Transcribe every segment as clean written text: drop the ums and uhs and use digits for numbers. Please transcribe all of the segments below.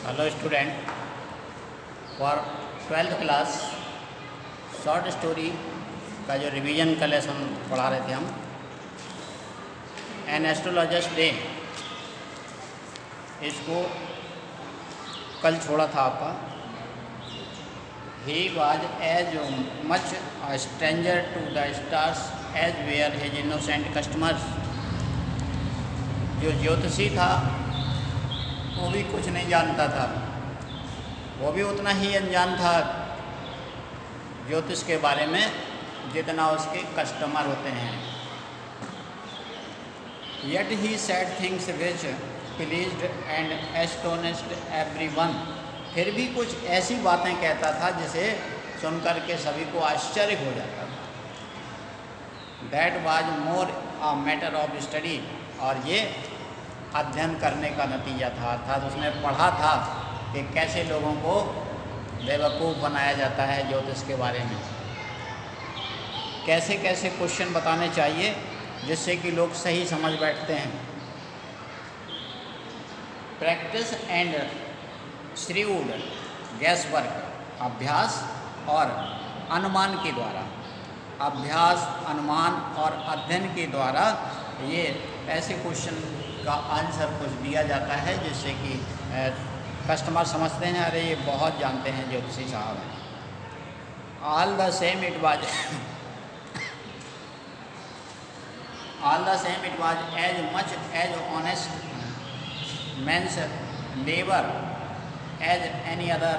Hello student, for 12th class short story का जो revision का लेसन पढ़ा रहे थे हम, एन एस्ट्रोलॉजर्स डे, इसको कल छोड़ा था आपका। He was as much a stranger to the stars as were his innocent customers. जो ज्योतिषी था वो भी कुछ नहीं जानता था, वो भी उतना ही अनजान था ज्योतिष के बारे में जितना उसके कस्टमर होते हैं। Yet he said things which pleased and astonished everyone। फिर भी कुछ ऐसी बातें कहता था जिसे सुनकर के सभी को आश्चर्य हो जाता था। That was more a matter of study, और ये अध्ययन करने का नतीजा था। अर्थात उसने पढ़ा था कि कैसे लोगों को बेवकूफ़ बनाया जाता है ज्योतिष के बारे में, कैसे कैसे क्वेश्चन बताने चाहिए जिससे कि लोग सही समझ बैठते हैं। प्रैक्टिस एंड श्रीवुड गैस वर्क, अभ्यास और अनुमान के द्वारा, अभ्यास, अनुमान और अध्ययन के द्वारा ये ऐसे क्वेश्चन का आंसर कुछ दिया जाता है जिससे कि कस्टमर समझते हैं अरे ये बहुत जानते हैं ज्योतिषी साहब हैं। All the same it was as much as honest man's labour as any other.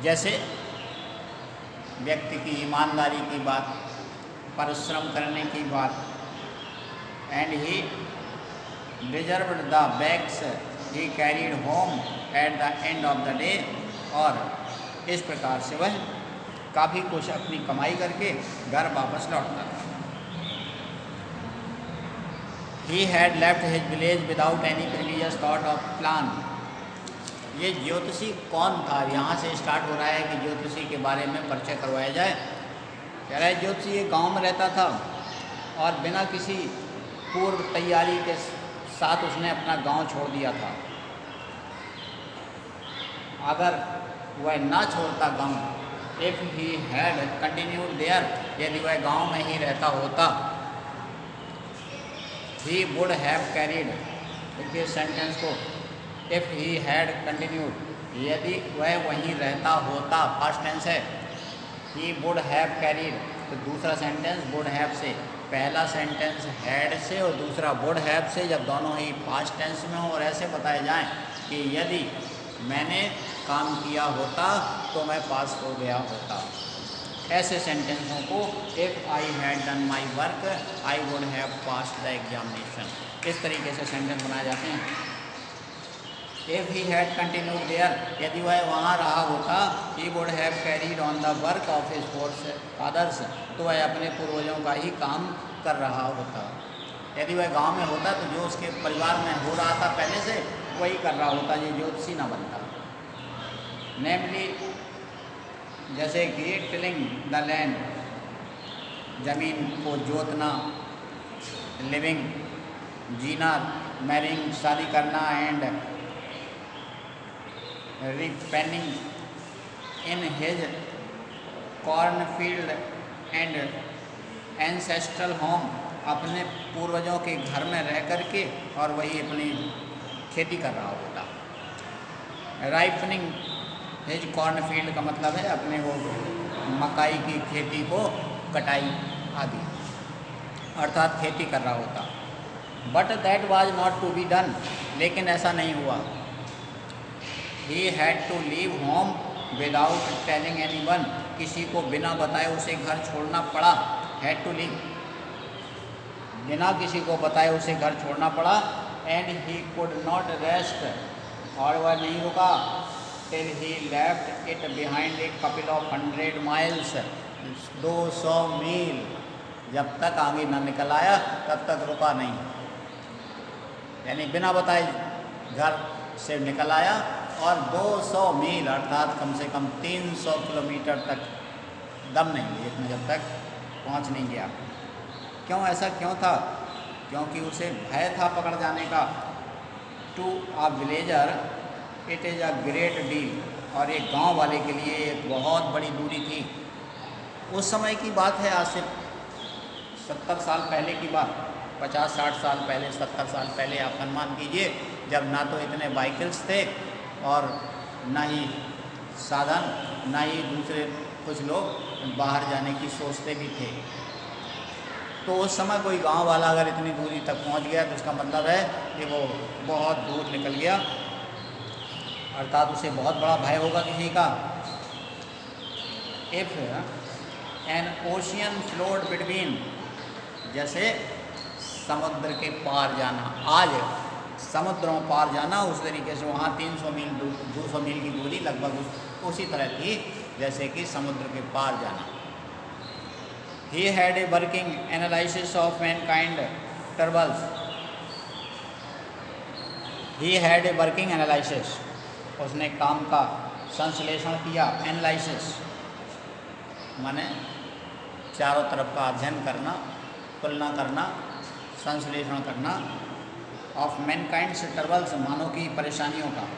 जैसे व्यक्ति की ईमानदारी की बात, परिश्रम करने की बात, and he deserved the bags he carried home at the end of the day. और इस प्रकार से वह काफ़ी कुछ अपनी कमाई करके घर वापस लौटता था। He had left his village without any previous thought of plan. ये ज्योतिषी कौन था? यहाँ से स्टार्ट हो रहा है कि ज्योतिषी के बारे में परिचय करवाया जाए। कह रहा है ज्योतिषी ये गांव में रहता था और बिना किसी पूर्व तैयारी के साथ उसने अपना गांव छोड़ दिया था। अगर वह ना छोड़ता गांव, if he had continued there, यदि वह गांव में ही रहता होता, ही वुड हैव कैरीड, देखिए सेंटेंस को, इफ़ ही हैड कंटिन्यूड, यदि वह वहीं रहता होता, फर्स्ट टेंस है, ही वुड हैव कैरीड, तो दूसरा सेंटेंस वुड हैव से, पहला सेंटेंस हैड से और दूसरा वुड हैव से, जब दोनों ही पास्ट टेंस में हो और ऐसे बताए जाएं कि यदि मैंने काम किया होता तो मैं पास हो गया होता, ऐसे सेंटेंसों को if I had done my work I would have passed the examination, इस तरीके से सेंटेंस बनाए जाते हैं। If he had continued there, यदि वह वहाँ रहा होता, he would have carried on the work of his forefathers, तो वह अपने पूर्वजों का ही काम कर रहा होता। यदि वह गांव में होता तो जो उसके परिवार में हो रहा था पहले से वही कर रहा होता, ये ज्योतिषी ना बनता। नेमली जैसे कि टिलिंग द लैंड, ज़मीन को जोतना, लिविंग जीना, मैरिंग शादी करना, and ripening in his cornfield and ancestral home, अपने पूर्वजों के घर में रह कर के और वही अपनी खेती कर रहा होता। राइपनिंग हिज कॉर्नफील्ड का मतलब है अपने वो मकाई की खेती को कटाई आदि, अर्थात खेती कर रहा होता। But that was not to be done, लेकिन ऐसा नहीं हुआ। He had to leave home without telling anyone, किसी को बिना बताए उसे घर छोड़ना पड़ा। Had to leave, बिना किसी को बताए उसे घर छोड़ना पड़ा। And he could not rest, और वह नहीं रुका till he left it behind a couple of 100 miles, 200 मील, जब तक आगे न निकल आया तब तक रुका नहीं। यानी बिना बताए घर से निकल आया और 200 मील अर्थात कम से कम 300 किलोमीटर तक दम नहीं लिए इसमें जब तक पहुंच नहीं गया। क्यों, ऐसा क्यों था? क्योंकि उसे भय था पकड़ जाने का। To a villager it is a great deal, और एक गांव वाले के लिए एक बहुत बड़ी दूरी थी। उस समय की बात है, आज से 70 साल पहले की बात, 50-60 साल पहले, 70 साल पहले आप अनुमान कीजिए, जब ना तो इतने बाइकल्स थे और ना ही साधन, ना ही दूसरे कुछ लोग बाहर जाने की सोचते भी थे। तो उस समय कोई गांव वाला अगर इतनी दूरी तक पहुंच गया तो उसका मतलब है कि वो बहुत दूर निकल गया, अर्थात उसे बहुत बड़ा भय होगा किसी का। If N ocean flowed between, जैसे समुद्र के पार जाना, आज समुद्रों पार जाना, उस तरीके से वहाँ 300 मील 200 मील की दूरी लगभग उसी तरह थी जैसे कि समुद्र के पार जाना। He had a working analysis of mankind troubles. He had a working analysis. उसने काम का संश्लेषण किया, एनालिसिस माने चारों तरफ का अध्ययन करना, तुलना करना, संश्लेषण करना, ऑफ मैनकाइंड्स ट्रबल्स, मानव की परेशानियों का।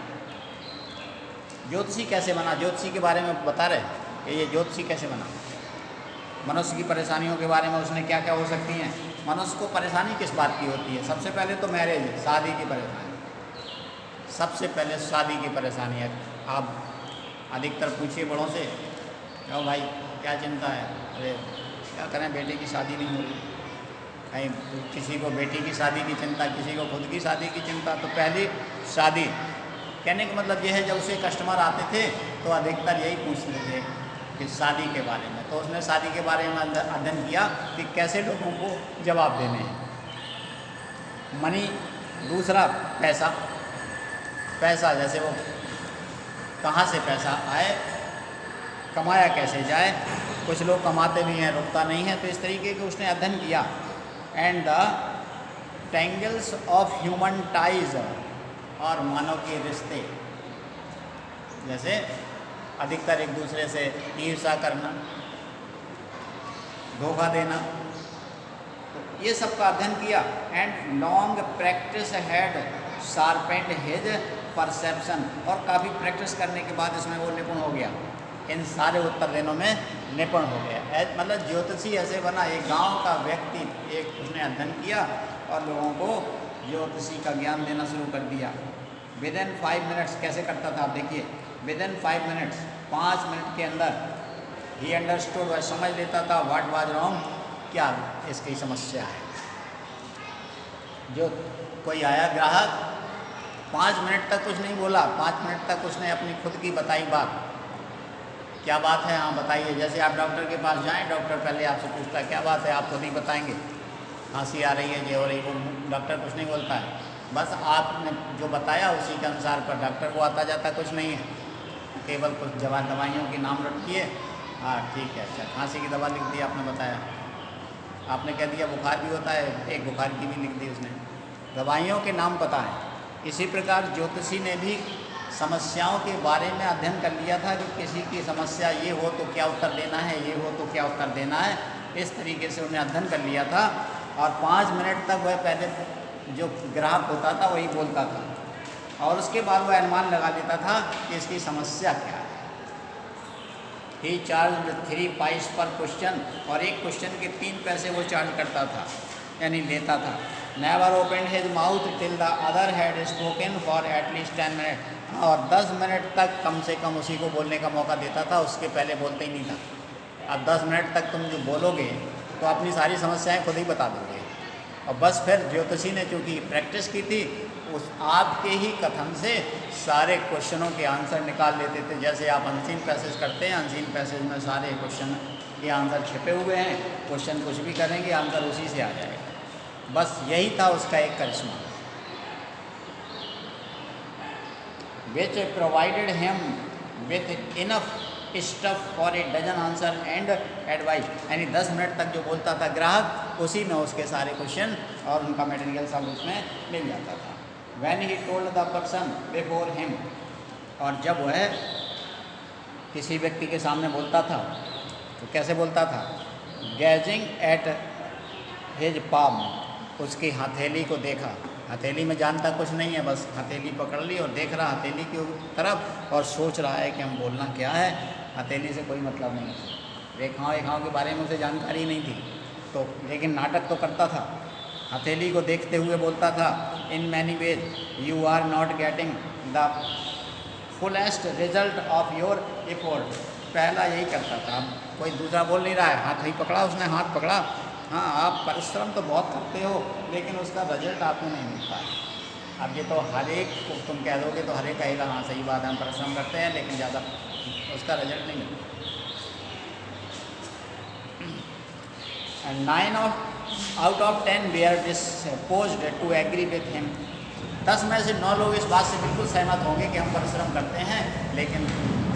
ज्योतिषी कैसे बना, ज्योतिषी के बारे में बता रहे कि ये ज्योतिषी कैसे बना। मनुष्य की परेशानियों के बारे में उसने क्या क्या हो सकती हैं। मनुष्य को परेशानी किस बात की होती है? सबसे पहले तो मैरिज, शादी की परेशानी, सबसे पहले शादी की परेशानी है। आप अधिकतर पूछिए बड़ों से, क्यों भाई क्या चिंता है? अरे क्या करें, बेटे की शादी नहीं हो रही। कहीं किसी को बेटी की शादी की चिंता, किसी को खुद की शादी की चिंता। तो पहली शादी कहने का मतलब ये है, जब उसे कस्टमर आते थे तो अधिकतर यही पूछते थे कि शादी के बारे में। तो उसने शादी के बारे में अध्ययन किया कि कैसे लोगों को जवाब देने हैं। मनी, दूसरा पैसा, पैसा जैसे वो कहाँ से पैसा आए, कमाया कैसे जाए। कुछ लोग कमाते भी हैं, रुकता नहीं है, तो इस तरीके के उसने अध्ययन किया। And the tangles of human ties, और मानव के रिश्ते, जैसे अधिकतर एक दूसरे से ईर्ष्या करना, धोखा देना, तो ये सब का अध्ययन किया। And long practice had sharpened his perception, और काफ़ी प्रैक्टिस करने के बाद इसमें वो निपुण हो गया, इन सारे उत्तर देनों में निपुण हो गया। मतलब ज्योतिषी ऐसे बना, एक गांव का व्यक्ति, एक उसने अध्ययन किया और लोगों को ज्योतिषी का ज्ञान देना शुरू कर दिया। विद इन 5 मिनट्स कैसे करता था आप देखिए, विद इन 5 मिनट्स, 5 मिनट के अंदर ही अंडरस्टूड, वह समझ लेता था व्हाट वाज रॉन्ग, क्या इसकी समस्या है। जो कोई आया ग्राहक, 5 मिनट तक कुछ नहीं बोला, 5 मिनट तक उसने अपनी खुद की बताई बात, क्या बात है, हाँ बताइए। जैसे आप डॉक्टर के पास जाएं, डॉक्टर पहले आपसे पूछता है क्या बात है, आप खुद ही बताएंगे, खांसी आ रही है, ये हो रही है, वो डॉक्टर कुछ नहीं बोलता है, बस आपने जो बताया उसी के अनुसार पर डॉक्टर को आता जाता कुछ नहीं है, केवल कुछ दवाइयों के नाम रखिए, हाँ ठीक है, अच्छा खांसी की दवा लिख दी आपने, बताया आपने, कह दिया बुखार भी होता है, एक बुखार की भी लिख दी उसने, दवाइयों के नाम पता है। इसी प्रकार ज्योतिषी ने भी समस्याओं के बारे में अध्ययन कर लिया था कि किसी की समस्या ये हो तो क्या उत्तर देना है, ये हो तो क्या उत्तर देना है, इस तरीके से उन्हें अध्ययन कर लिया था। और 5 मिनट तक वह पहले जो ग्राहक होता था वही बोलता था, और उसके बाद वह अनुमान लगा लेता था कि इसकी समस्या क्या है। ही चार्ज 3 पैस पर क्वेश्चन, और एक क्वेश्चन के 3 पैसे वो चार्ज करता था, यानी लेता था। Never open his mouth till the other had spoken for at least 10 minute, और 10 मिनट तक कम से कम उसी को बोलने का मौका देता था, उसके पहले बोलते ही नहीं था। अब 10 मिनट तक तुम जो बोलोगे तो अपनी सारी समस्याएं खुद ही बता दोगे। और बस फिर ज्योतिषी ने चूँकि प्रैक्टिस की थी, उस आपके ही कथन से सारे क्वेश्चनों के आंसर निकाल लेते थे। जैसे आप अनसीन पैसेज करते हैं, अनसीन पैसेज में सारे क्वेश्चन के आंसर छिपे हुए हैं, क्वेश्चन कुछ भी करेंगे आंसर उसी से आ जाएगा। बस यही था उसका एक करिश्मा। Which provided him with enough stuff for a dozen answer and advice, यानी 10 मिनट तक जो बोलता था ग्राहक, उसी में उसके सारे क्वेश्चन और उनका मटेरियल सब उसमें मिल जाता था। When he told the person before him, और जब वह किसी व्यक्ति के सामने बोलता था तो कैसे बोलता था, गैजिंग एट हिज पाम, उसकी हथेली को देखा, हथेली में जानता कुछ नहीं है, बस हथेली पकड़ ली और देख रहा हथेली की तरफ और सोच रहा है कि हम बोलना क्या है। हथेली से कोई मतलब नहीं है, रेखाओं रेखाओं के बारे में उसे जानकारी नहीं थी, तो लेकिन नाटक तो करता था, हथेली को देखते हुए बोलता था, in many ways you are not getting the fullest result of your effort. पहला यही करता था, कोई दूसरा बोल नहीं रहा है, हाथ ही पकड़ा, उसने हाथ पकड़ा, हाँ आप परिश्रम तो बहुत करते हो लेकिन उसका रिजल्ट आपको नहीं मिलता है। अब ये तो हर एक को तुम कह दोगे तो हर एक कहेगा हाँ सही बात है, हम परिश्रम करते हैं लेकिन ज़्यादा उसका रिजल्ट नहीं मिलता। 9 out of 10 were disposed to agree with him। 10 में से 9 लोग इस बात से बिल्कुल सहमत होंगे कि हम परिश्रम करते हैं लेकिन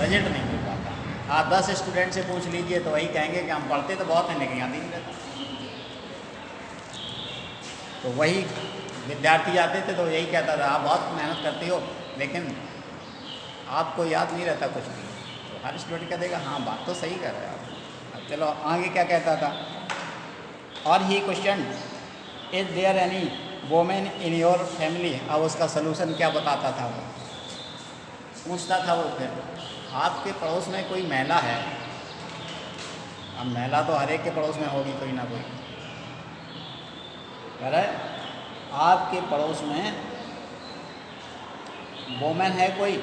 रिजल्ट नहीं मिल पाता। आप 10 स्टूडेंट से पूछ लीजिए तो वही कहेंगे कि हम पढ़ते तो बहुत हैं लेकिन याद ही नहीं रहता। तो वही विद्यार्थी आते थे तो यही कहता था, आप बहुत मेहनत करती हो लेकिन आपको याद नहीं रहता कुछ भी। तो हर स्टूडेंट कह देगा हाँ बात तो सही कर रहे हैं आप। अब चलो आगे क्या कहता था, और he question is there any women in your family. अब उसका सलूशन क्या बताता था वो, पूछता था वो, फिर आपके पड़ोस में कोई महिला है। अब महिला तो हर एक के पड़ोस में होगी कोई ना कोई, कह रहे आपके पड़ोस में वोमेन है कोई,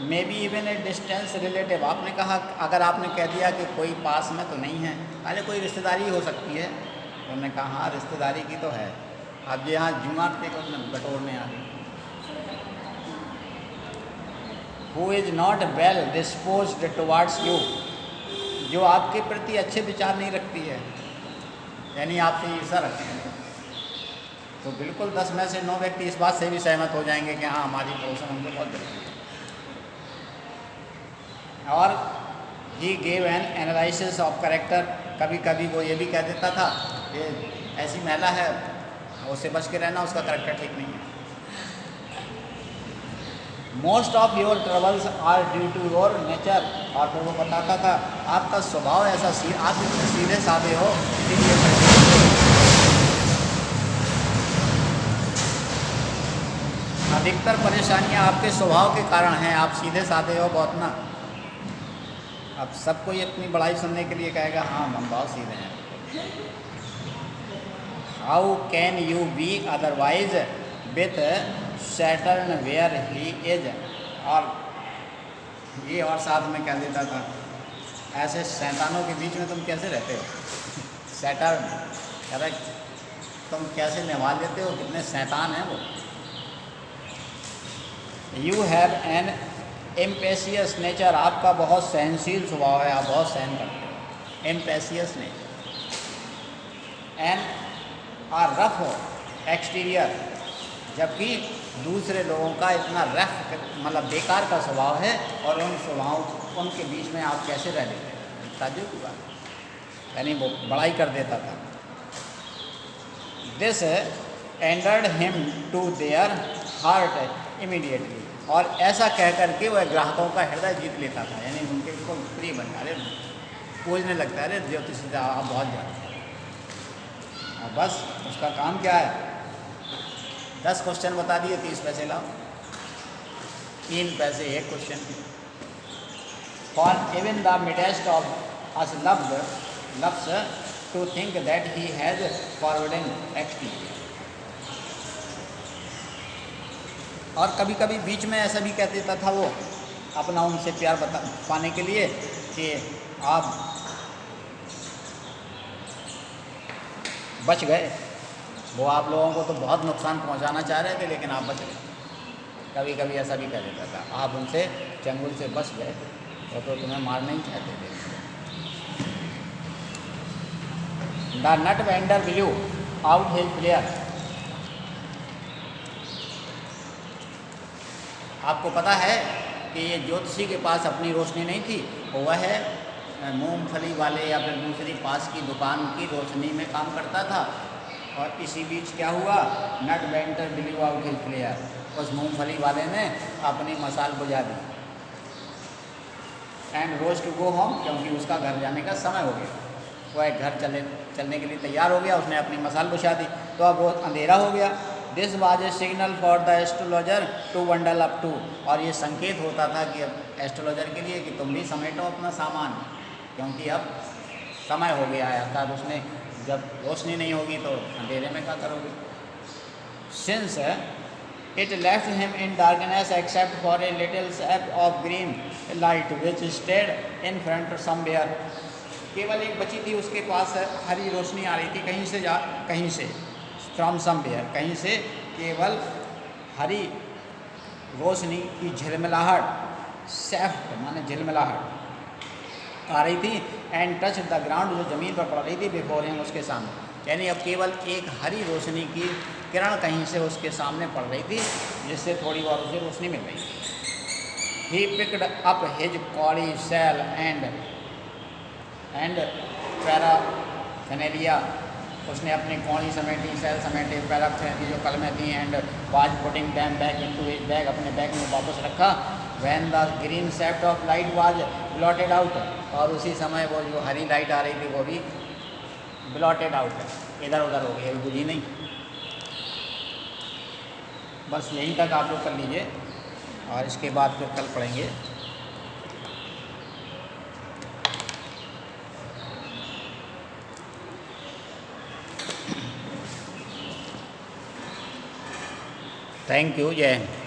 may be even a distance relative. आपने कहा, अगर आपने कह दिया कि कोई पास में तो नहीं है, अरे कोई रिश्तेदारी हो सकती है, तो उन्होंने कहा हाँ रिश्तेदारी की तो है। अब यहाँ जुमा पे बटोरने आ गई। Who is not well disposed towards you, जो आपके प्रति अच्छे विचार नहीं रखती है, यानी आपसे ईर्ष्या रखते हैं। तो बिल्कुल 10 में से 9 व्यक्ति इस बात से भी सहमत हो जाएंगे कि हाँ हमारी पड़ोसन हमसे बहुत जरूरी है। और he gave an analysis of character. कभी कभी वो ये भी कह देता था ये ऐसी महिला है, उससे बच के रहना, उसका करेक्टर ठीक नहीं है। Most of your troubles are due to your nature. और फिर वो बताता था आपका स्वभाव ऐसा आप इतने सीधे साधे हो, इसीलिए अधिकतर परेशानियां आपके स्वभाव के कारण हैं, आप सीधे साधे हो बहुत ना। अब सबको ये अपनी बड़ाई सुनने के लिए कहेगा हाँ हम बहुत सीधे हैं। How can you be otherwise with Saturn where he is. और ये और साथ में कह देता था ऐसे शैतानों के बीच में तुम कैसे रहते हो। सैटर्न, अरे तुम कैसे निभा लेते हो, कितने शैतान हैं वो। यू हैव एन इम्पेशियस नेचर, आपका बहुत सहनशील स्वभाव है, आप बहुत सहन करते हो। Impetuous nature. And a rough exterior, जबकि दूसरे लोगों का इतना रफ मतलब बेकार का स्वभाव है और उन स्वभाव उनके बीच में आप कैसे रह लेते हैं, ताज्जुब की बात। यानी वो बड़ाई कर देता था। This endeared him to their heart immediately. और ऐसा कह करके वह ग्राहकों का हृदय जीत लेता था, यानी उनके को प्रिय बन गया। अरे पूछने लगता है अरे ज्योतिष आप बहुत जानते हैं। और बस उसका काम क्या है, 10 क्वेश्चन बता दिए, 30 पैसे लाओ, 3 पैसे एक क्वेश्चन की। For even the mildest of us loves to think that he has forwarding experience. और कभी कभी बीच में ऐसा भी कह देता था वो अपना उनसे प्यार पाने के लिए कि आप बच गए, वो आप लोगों को तो बहुत नुकसान पहुंचाना चाह रहे थे लेकिन आप बच गए। कभी कभी ऐसा भी कह देता था आप उनसे चंगुल से बच गए, वो तो तुम्हें मारना ही चाहते थे। The nut vendor blew out his flare. आपको पता है कि ये ज्योतिषी के पास अपनी रोशनी नहीं थी, वह मूंगफली वाले या फिर दूसरी पास की दुकान की रोशनी में काम करता था। और इसी बीच क्या हुआ, nut vendor blew out his flare, उस मूंगफली वाले ने अपनी मसाल बुझा दी। And rose to go home, क्योंकि उसका घर जाने का समय हो गया, वह घर चलने के लिए तैयार हो गया, उसने अपनी मसाल बुझा दी। तो अब रोज अंधेरा हो गया, this was a signal for the astrologer to bundle up too, और ये संकेत होता था कि अब एस्ट्रोलॉजर के लिए कि तुम भी समेटो अपना सामान, क्योंकि अब समय हो गया है। अर्थात उसने जब रोशनी नहीं होगी तो अंधेरे में क्या करोगे। Since it left him in darkness except for a little स्पैट of green light which stayed in front somewhere, केवल एक बची थी उसके पास हरी रोशनी आ रही थी कहीं से फ्रॉम समवेयर, कहीं से केवल हरी रोशनी की झिलमिलाहट, सैफ्ट माने झिलमिलाहट आ रही थी, एंड टच द ग्राउंड, जो ज़मीन पर पड़ रही थी, बिफोर हिम उसके सामने, यानी अब केवल एक हरी रोशनी की किरण कहीं से उसके सामने पड़ रही थी जिससे थोड़ी बहुत उसे रोशनी मिल रही थी। He picked up his cowrie shell and paraphernalia, उसने अपनी कौड़ी समेटी, सेल समेटे, पैराफेनेलिया जो कलमें थी, and was putting them back into his bag, अपने बैग में वापस रखा। When the green sept of light was blotted out, और उसी समय वो जो हरी लाइट आ रही थी वो भी ब्लॉटेड आउट, इधर उधर हो गई, बुझी नहीं। बस यहीं तक आप लोग कर लीजिए और इसके बाद फिर कल पढ़ेंगे। थैंक यू, जय हिंद।